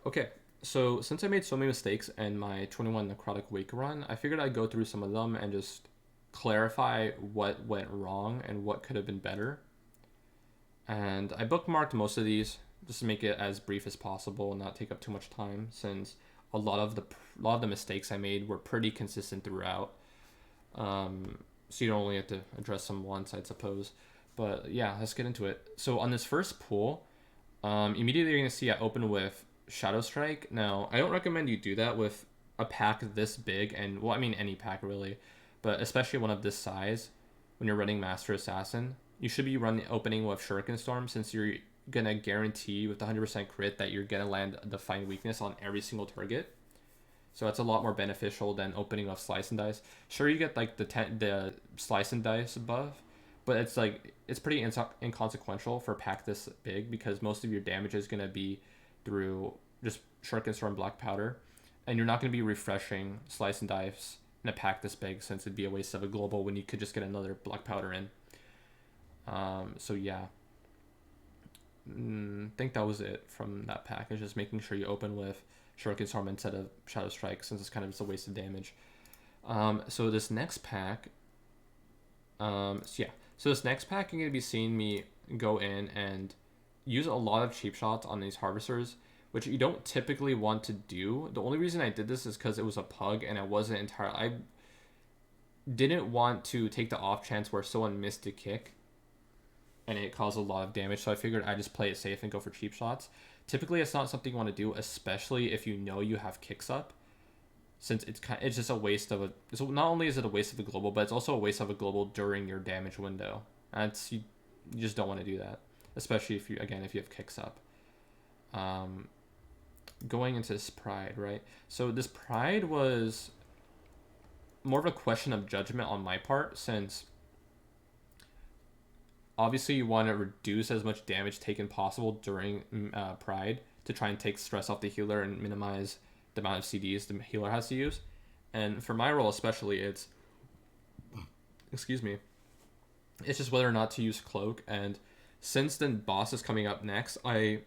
Okay, so since I made so many mistakes in my 21 Necrotic Wake run, I figured I'd go through some of them and just clarify what went wrong and what could have been better. And I bookmarked most of these just to make it as brief as possible and not take up too much time, since a lot of the mistakes I made were pretty consistent throughout. So you don't only have to address them once, I suppose. But yeah, let's get into it. So on this first pool, immediately you're gonna see I open with Shadow Strike. Now I don't recommend you do that with a pack this big, and well, I mean any pack really, but especially one of this size. When you're running Master Assassin, you should be running opening with Shuriken Storm, since you're gonna guarantee with 100% crit that you're gonna land a Defiant Weakness on every single target. So that's a lot more beneficial than opening off Slice and Dice. Sure, you get like the Slice and Dice above, but it's pretty inconsequential for a pack this big, because most of your damage is gonna be through just Shuriken Storm Black Powder, and you're not gonna be refreshing Slice and Dice in a pack this big, since it'd be a waste of a global when you could just get another Black Powder in. So yeah, I think that was it from that pack. It's just making sure you open with Shuriken Storm instead of Shadow Strike, since it's kind of just a waste of damage. So this next pack, so this next pack, you're gonna be seeing me go in and use a lot of cheap shots on these harvesters, which you don't typically want to do. The only reason I did this is because it was a pug, and I didn't want to take the off chance where someone missed a kick and it caused a lot of damage, so I figured I'd just play it safe and go for cheap shots. Typically, it's not something you want to do, especially if you know you have kicks up, since it's just a waste of a. So not only is it a waste of a global, but it's also a waste of a global during your damage window. And you just don't want to do that, especially if you have kicks up. Going into this Pride, right? So this Pride was more of a question of judgment on my part, since obviously you want to reduce as much damage taken possible during Pride to try and take stress off the healer and minimize the amount of CDs the healer has to use. And for my role especially, it's just whether or not to use Cloak. And since the boss is coming up next, I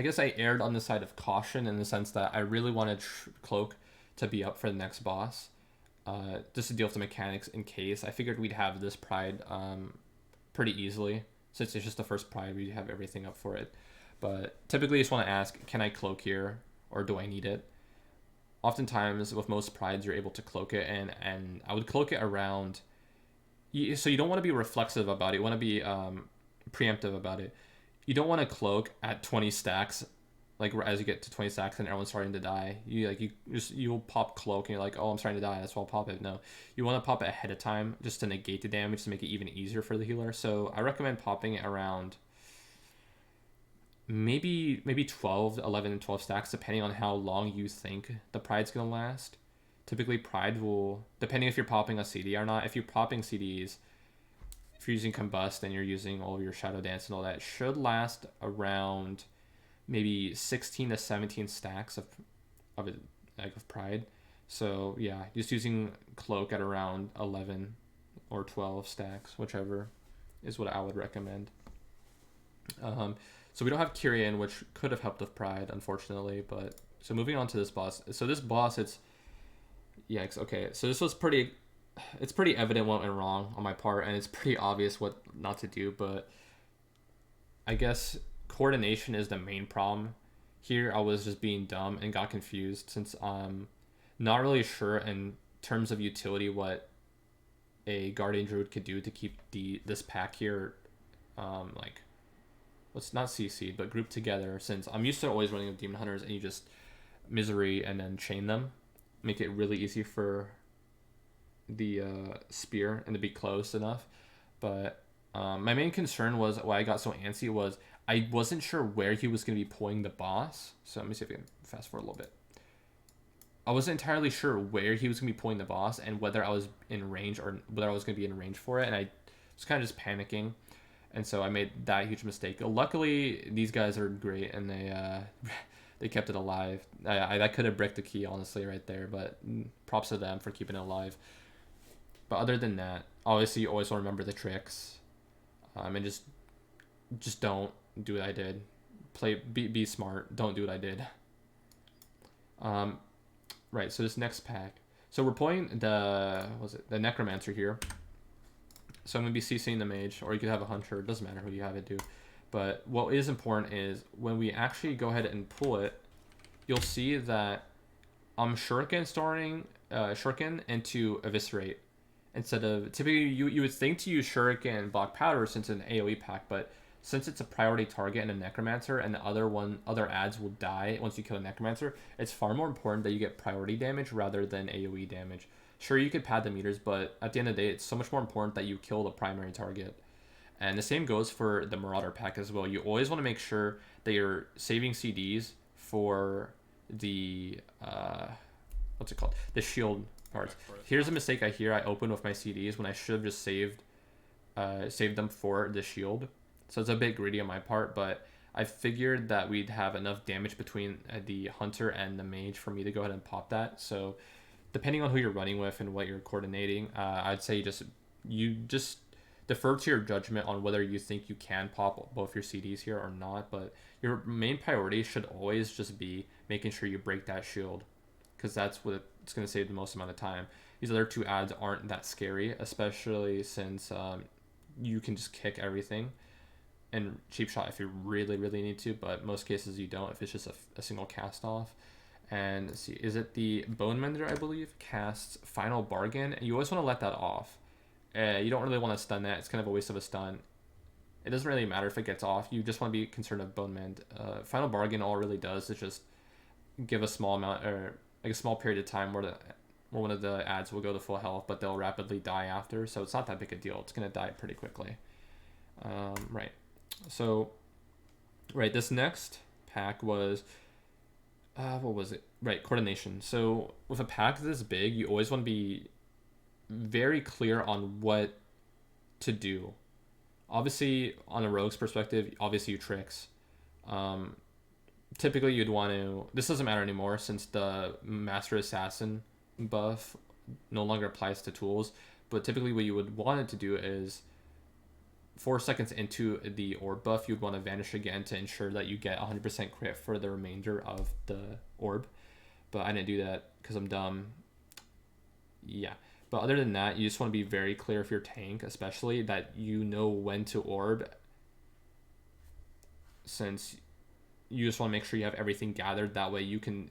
guess I erred on the side of caution, in the sense that I really wanted Cloak to be up for the next boss, just to deal with the mechanics in case. I figured we'd have this Pride pretty easily, since it's just the first Pride. We have everything up for it, but typically I just want to ask, can I cloak here, or do I need it? Oftentimes with most Prides you're able to cloak it, and I would cloak it around, so you don't want to be reflexive about it, you want to be preemptive about it. You don't want to cloak at 20 stacks, like as you get to 20 stacks and everyone's starting to die. You'll pop Cloak and you're like, oh, I'm starting to die, that's why I'll pop it. No, you want to pop it ahead of time, just to negate the damage, to make it even easier for the healer. So I recommend popping it around maybe 12, 11, and 12 stacks, depending on how long you think the Pride's gonna last. Typically Pride will, depending if you're popping a CD or not, if you're popping CDs, if you're using Combust and you're using all of your Shadow Dance and all that, should last around maybe 16 to 17 stacks of Pride. So yeah, just using Cloak at around 11 or 12 stacks, whichever is what I would recommend. So we don't have Kyrian, which could have helped with Pride, unfortunately. But so moving on to this boss. So this boss, okay. So this was it's pretty evident what went wrong on my part, and it's pretty obvious what not to do. But I guess coordination is the main problem here. I was just being dumb and got confused, since I'm not really sure in terms of utility what a Guardian Druid could do to keep this pack here let's not CC'd, but grouped together, since I'm used to always running with Demon Hunters, and you just misery and then chain them, make it really easy for the spear and to be close enough. But my main concern was why I got so antsy was I wasn't sure where he was going to be pulling the boss. So let me see if I can fast forward a little bit. I wasn't entirely sure where he was going to be pulling the boss, and whether I was in range, or whether I was going to be in range for it, and I was kind of just panicking. And so I made that huge mistake. Luckily, these guys are great, and they kept it alive. I could have bricked the key, honestly, right there, but props to them for keeping it alive. But other than that, obviously, you always want to remember the tricks, and just don't do what I did. be smart. Don't do what I did. Right. So this next pack. So we're pulling the Necromancer here. So I'm gonna be CCing the mage, or you could have a hunter. It doesn't matter who you have it do. But what is important is when we actually go ahead and pull it, you'll see that I'm shuriken into eviscerate instead of typically you would think to use shuriken and black powder since it's an AoE pack, but since it's a priority target and a necromancer and the other ads will die once you kill a necromancer, it's far more important that you get priority damage rather than AoE damage. Sure, you could pad the meters, but at the end of the day, it's so much more important that you kill the primary target. And the same goes for the Marauder pack as well. You always want to make sure that you're saving CDs for the what's it called? The shield parts. Here's a mistake I opened with my CDs when I should have just saved them for the shield. So it's a bit greedy on my part, but I figured that we'd have enough damage between the hunter and the mage for me to go ahead and pop that. So depending on who you're running with and what you're coordinating, I'd say you just defer to your judgment on whether you think you can pop both your CDs here or not. But your main priority should always just be making sure you break that shield, because that's what it's going to save the most amount of time. These other two ads aren't that scary, especially since you can just kick everything and cheap shot if you really, really need to, but most cases you don't if it's just a single cast off. And let's see, is it the Bone Mender, I believe, casts Final Bargain? You always want to let that off. You don't really want to stun that. It's kind of a waste of a stun. It doesn't really matter if it gets off. You just want to be concerned of Bone Mend. Final Bargain, all it really does is just give a small amount, or like a small period of time where one of the ads will go to full health, but they'll rapidly die after. So it's not that big a deal. It's going to die pretty quickly. Right. So, right, this next pack was, what was it? Right, Coordination. So with a pack this big, you always want to be very clear on what to do. Obviously, on a rogue's perspective, obviously you tricks. Typically, you'd want to... This doesn't matter anymore since the Master Assassin buff no longer applies to tools. But typically what you would want it to do is 4 seconds into the orb buff, you'd want to vanish again to ensure that you get 100% crit for the remainder of the orb. But I didn't do that because I'm dumb. Yeah. But other than that, you just want to be very clear if you're tank, especially, that you know when to orb, since you just want to make sure you have everything gathered. That way you can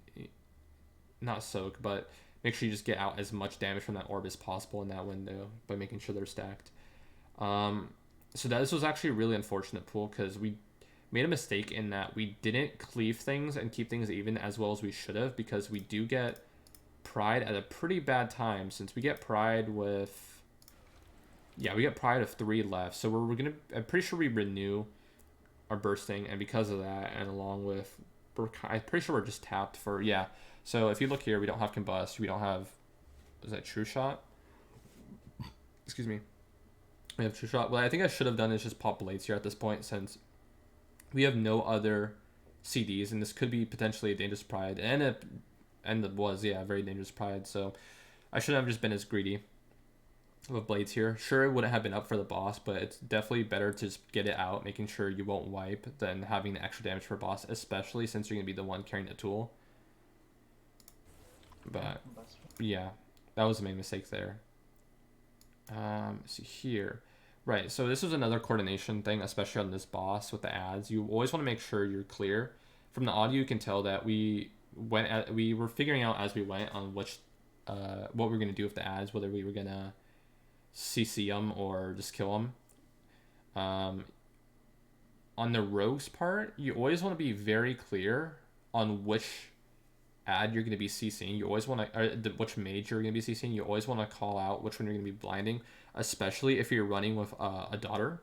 not soak, but make sure you just get out as much damage from that orb as possible in that window by making sure they're stacked. So this was actually a really unfortunate pool because we made a mistake in that we didn't cleave things and keep things even as well as we should have, because we do get Pride at a pretty bad time, since we get Pride with... Yeah, we get Pride of 3 left. So I'm pretty sure we renew our bursting, and because of that, and along with... I'm pretty sure we're just tapped for... Yeah, so if you look here, we don't have Combust, we don't have... Is that True Shot? Excuse me. We have True Shot. What I think I should have done is just pop Blades here at this point, since we have no other CDs, and this could be potentially a Dangerous Pride, and it was, yeah, very Dangerous Pride. So I shouldn't have just been as greedy with Blades here. Sure, it wouldn't have been up for the boss, but it's definitely better to just get it out, making sure you won't wipe, than having the extra damage for boss, especially since you're going to be the one carrying the tool. But yeah, that was the main mistake there. Let's see here. Right, so this was another coordination thing, especially on this boss with the ads. You always want to make sure you're clear. From the audio, you can tell that we were figuring out as we went on what we were going to do with the ads, whether we were going to CC them or just kill them. On the rogue's part, you always want to be very clear on which ad you're going to be CCing. You always want to, which mage you're going to be CCing. You always want to call out which one you're going to be blinding, especially if you're running with a daughter.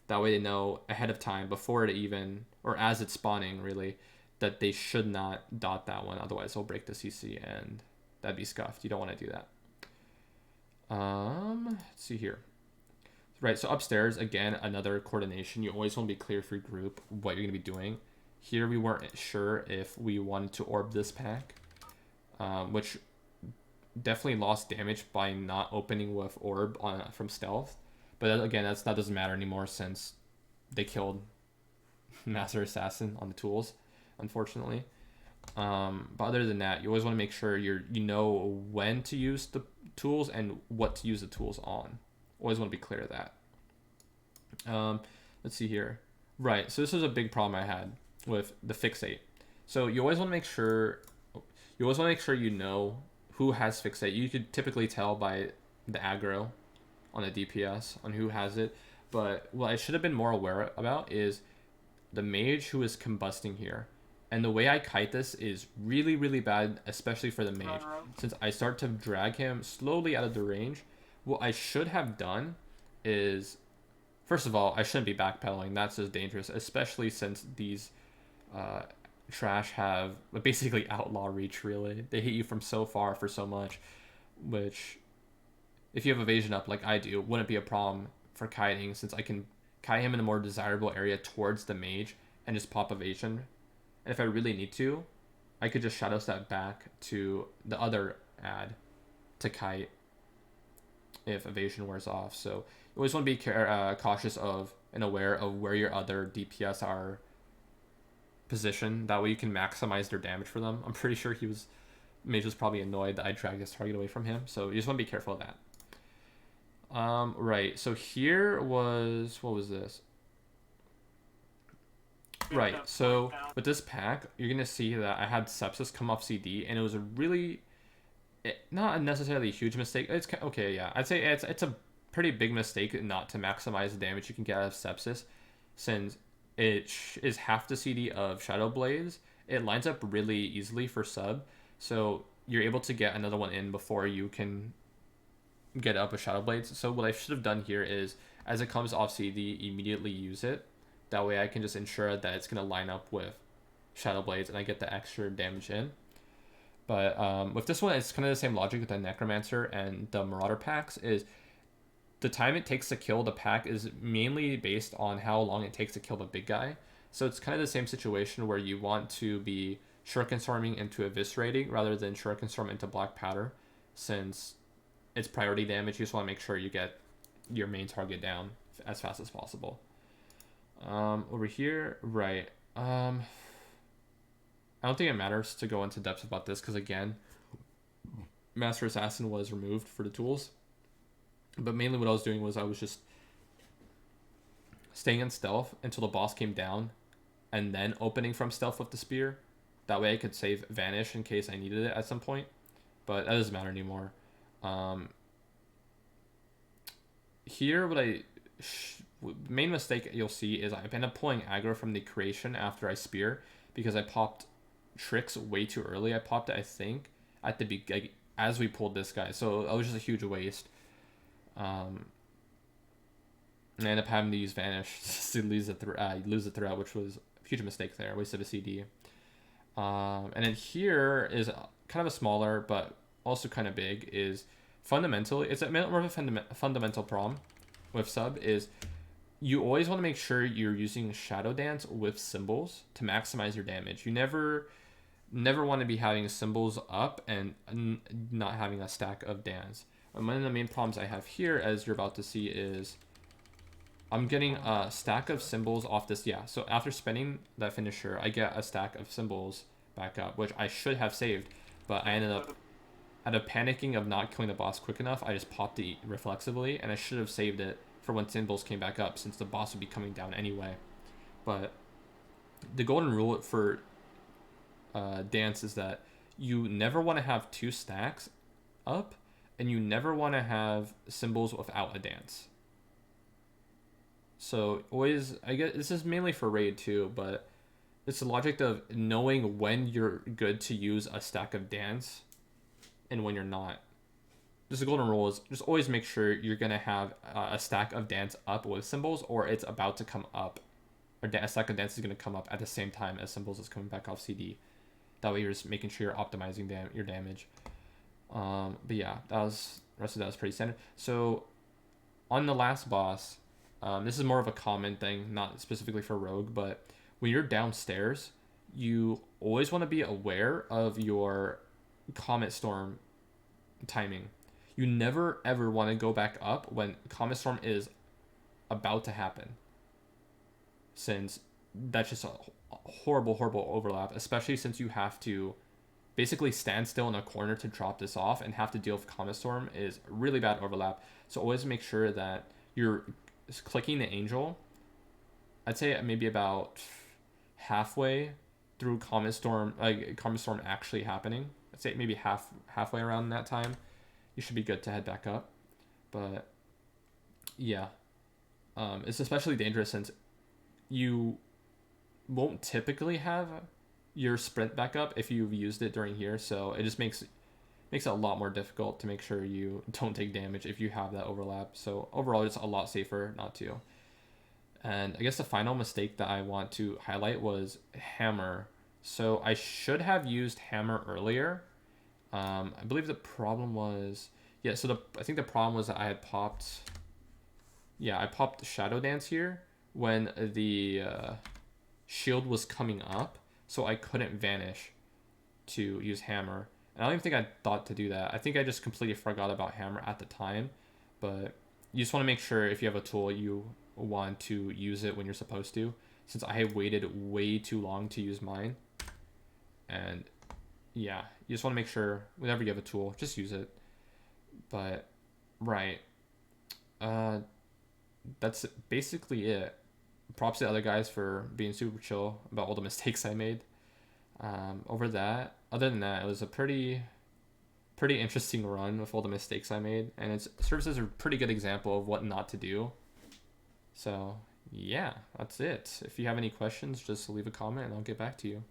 That way they know ahead of time, before it even, or as it's spawning really, that they should not dot that one, otherwise they'll break the CC and that'd be scuffed. You don't want to do that. Let's see here. Right, so upstairs, again, another coordination. You always want to be clear for your group what you're going to be doing. Here we weren't sure if we wanted to orb this pack, which definitely lost damage by not opening with orb from stealth. But again, that doesn't matter anymore since they killed Master Assassin on the tools, unfortunately. But other than that, you always want to make sure you know when to use the tools and what to use the tools on. Always want to be clear of that. Let's see here. Right, so this was a big problem I had with the fixate. So you always want to make sure you know who has fixate. You could typically tell by the aggro on the DPS on who has it. But what I should have been more aware about is the mage who is combusting here. And the way I kite this is really, really bad, especially for the mage. Since I start to drag him slowly out of the range, what I should have done is, first of all, I shouldn't be backpedaling. That's just dangerous, especially since these trash have basically outlaw reach, really. They hit you from so far for so much, which, if you have evasion up like I do, wouldn't be a problem for kiting, since I can kite him in a more desirable area towards the mage and just pop evasion. And if I really need to, I could just shadow step back to the other ad to kite if evasion wears off. So you always want to be cautious of and aware of where your other DPS are positioned. That way you can maximize their damage for them. I'm pretty sure mage was probably annoyed that I dragged his target away from him. So you just want to be careful of that. Right, so here was, what was this? Right, so with this pack, you're going to see that I had Sepsis come off CD, and it was a really, not necessarily a huge mistake. It's okay, yeah. I'd say it's a pretty big mistake not to maximize the damage you can get out of Sepsis, since it is half the CD of Shadow Blades. It lines up really easily for sub, so you're able to get another one in before you can get up with Shadow Blades. So what I should have done here is, as it comes off CD, immediately use it. That way I can just ensure that it's going to line up with Shadow Blades and I get the extra damage in. But with this one, it's kind of the same logic with the Necromancer and the Marauder packs. Is the time it takes to kill the pack is mainly based on how long it takes to kill the big guy. So it's kind of the same situation where you want to be Shuriken Storming into Eviscerating rather than Shuriken Storm into Black Powder, since it's priority damage. You just want to make sure you get your main target down as fast as possible. Over here, right. I don't think it matters to go into depth about this because, again, Master Assassin was removed for the tools. But mainly what I was doing was I was just staying in stealth until the boss came down and then opening from stealth with the spear. That way I could save Vanish in case I needed it at some point. But that doesn't matter anymore. Here, what main mistake you'll see is I end up pulling aggro from the creation after I spear because I popped tricks way too early. I popped it, I think, at the like, as we pulled this guy, so it was just a huge waste. And I end up having to use Vanish to lose the threat, which was a huge mistake there. Wasted a CD. And then here is kind of a smaller but also kind of big. Is fundamentally, it's more of a fundamental problem with sub is you always want to make sure you're using Shadow Dance with symbols to maximize your damage. You never want to be having symbols up and not having a stack of dance. And one of the main problems I have here, as you're about to see, is I'm getting a stack of symbols off this. Yeah, so after spending that finisher, I get a stack of symbols back up, which I should have saved, but I ended up, out of panicking of not killing the boss quick enough, I just popped it reflexively, and I should have saved it for when symbols came back up, since the boss would be coming down anyway. But the golden rule for dance is that you never want to have two stacks up, and you never want to have symbols without a dance. So always, I guess this is mainly for raid too, but it's the logic of knowing when you're good to use a stack of dance and when you're not. Just the golden rule is just always make sure you're going to have a stack of dance up with symbols, or it's about to come up, or a stack of dance is going to come up at the same time as symbols is coming back off CD. That way you're just making sure you're optimizing your damage. But yeah, the rest of that was pretty standard. So on the last boss, this is more of a common thing, not specifically for rogue, but when you're downstairs, you always want to be aware of your Comet Storm timing. You never ever want to go back up when Comet Storm is about to happen, since that's just a horrible, horrible overlap, especially since you have to basically stand still in a corner to drop this off and have to deal with Comet Storm is really bad overlap. So always make sure that you're clicking the Angel. I'd say maybe about halfway through Comet Storm, like Comet Storm actually happening. I'd say maybe halfway around that time, you should be good to head back up. But yeah, it's especially dangerous since you won't typically have your sprint back up if you've used it during here. So it just makes it a lot more difficult to make sure you don't take damage if you have that overlap. So overall, it's a lot safer not to. And I guess the final mistake that I want to highlight was hammer. So I should have used hammer earlier. I believe the problem was, yeah, so I think the problem was that I had popped, yeah, I popped Shadow Dance here when the shield was coming up, so I couldn't vanish to use hammer. And I don't even think I thought to do that. I think I just completely forgot about hammer at the time, but you just want to make sure if you have a tool, you want to use it when you're supposed to, since I have waited way too long to use mine. And yeah, you just want to make sure whenever you have a tool, just use it. But right, that's basically it. Props to the other guys for being super chill about all the mistakes I made. Other than that, it was a pretty interesting run with all the mistakes I made, and it serves as a pretty good example of what not to do. So yeah, that's it. If you have any questions, just leave a comment and I'll get back to you.